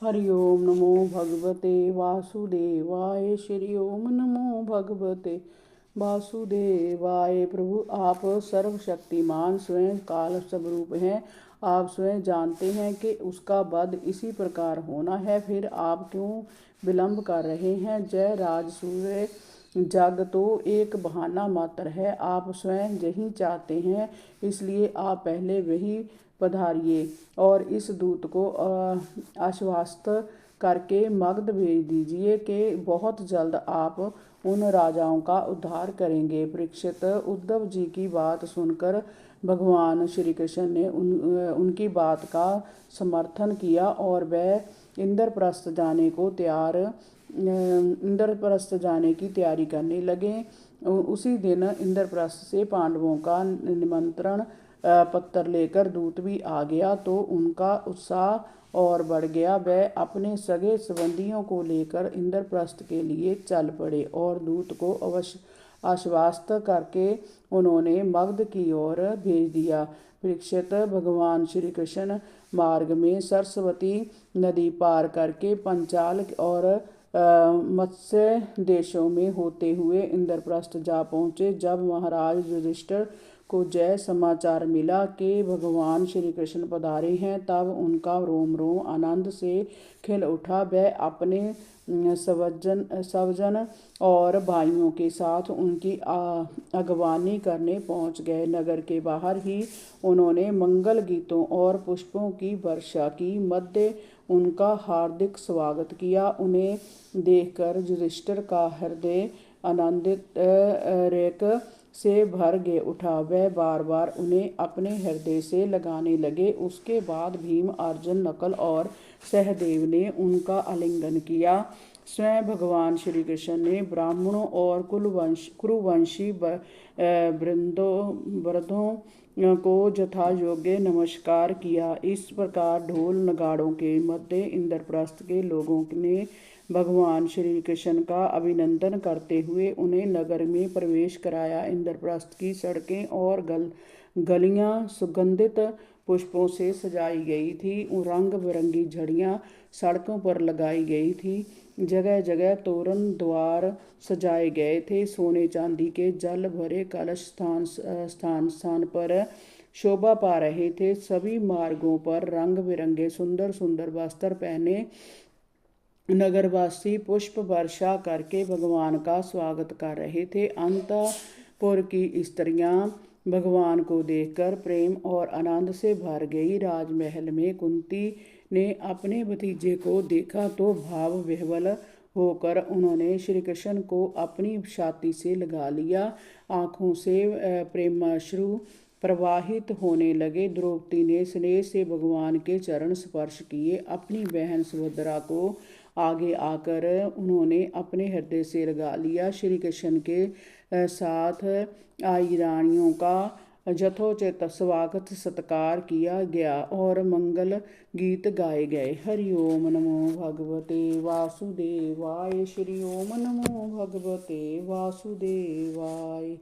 हरि ओम नमो भगवते वासुदेवाय। श्री ओम नमो भगवते वासुदेवाय। प्रभु आप सर्वशक्तिमान स्वयं काल स्वरूप हैं। आप स्वयं जानते हैं कि उसका वध इसी प्रकार होना है, फिर आप क्यों विलंब कर रहे हैं। जय राजसूय जग तो एक बहाना मात्र है, आप स्वयं यही चाहते हैं, इसलिए आप पहले वही पधारिए और इस दूत को आश्वस्त करके मगध भेज दीजिए कि बहुत जल्द आप उन राजाओं का उद्धार करेंगे। परीक्षित, उद्धव जी की बात सुनकर भगवान श्री कृष्ण ने उनकी बात का समर्थन किया और वह इंद्रप्रस्थ जाने की तैयारी करने लगे। उसी दिन इंद्रप्रस्थ से पांडवों का निमंत्रण पत्र लेकर दूत भी आ गया तो उनका उत्साह और बढ़ गया। वह अपने सगे संबंधियों को लेकर इंद्रप्रस्थ के लिए चल पड़े और दूत को अवश्य आश्वस्त करके उन्होंने मगध की ओर भेज दिया। परीक्षित, भगवान श्री कृष्ण मार्ग में सरस्वती नदी पार करके पंचाल और मत्स्य देशों में होते हुए इंद्रप्रस्थ जा पहुँचे। जब महाराज युधिष्ठिर को जय समाचार मिला कि भगवान श्री कृष्ण पधारे हैं, तब उनका रोम रोम आनंद से खिल उठा। वह अपने स्वजन और भाइयों के साथ उनकी अगवानी करने पहुंच गए। नगर के बाहर ही उन्होंने मंगल गीतों और पुष्पों की वर्षा की मध्य उनका हार्दिक स्वागत किया। उन्हें देखकर युधिष्ठिर का हृदय आनंदित रेक से भर गए उठा। वह बार बार उन्हें अपने हृदय से लगाने लगे। उसके बाद भीम, अर्जुन, नकुल और सहदेव ने उनका आलिंगन किया। स्वयं भगवान श्री कृष्ण ने ब्राह्मणों और कुरुवंशी वृद्धों को यथा योग्य नमस्कार किया। इस प्रकार ढोल नगाड़ों के मध्य इंद्रप्रस्थ के लोगों ने भगवान श्री कृष्ण का अभिनंदन करते हुए उन्हें नगर में प्रवेश कराया। इंद्रप्रस्थ की सड़कें और गलियां सुगंधित पुष्पों से सजाई गई थी। रंग बिरंगी झड़ियां सड़कों पर लगाई गई थी। जगह जगह तोरण द्वार सजाए गए थे। सोने चांदी के जल भरे कलश स्थान स्थान पर शोभा पा रहे थे। सभी मार्गों पर रंग बिरंगे सुंदर सुंदर वस्त्र पहने नगरवासी पुष्प वर्षा करके भगवान का स्वागत कर रहे थे। अंतपुर की स्त्रियां भगवान को देखकर प्रेम और आनंद से भर गई। राजमहल में कुंती ने अपने भतीजे को देखा तो भाव विह्वल होकर उन्होंने श्री कृष्ण को अपनी छाती से लगा लिया। आंखों से प्रेमाश्रु प्रवाहित होने लगे। द्रौपदी ने स्नेह से भगवान के चरण स्पर्श किए। अपनी बहन सुभद्रा को आगे आकर उन्होंने अपने हृदय से लगा लिया। श्री कृष्ण के साथ आई रानियों का यथोचित स्वागत सत्कार किया गया और मंगल गीत गाए गए। हरि ओम नमो भगवते वासुदेवाय। श्री ओम नमो भगवते वासुदेवाय।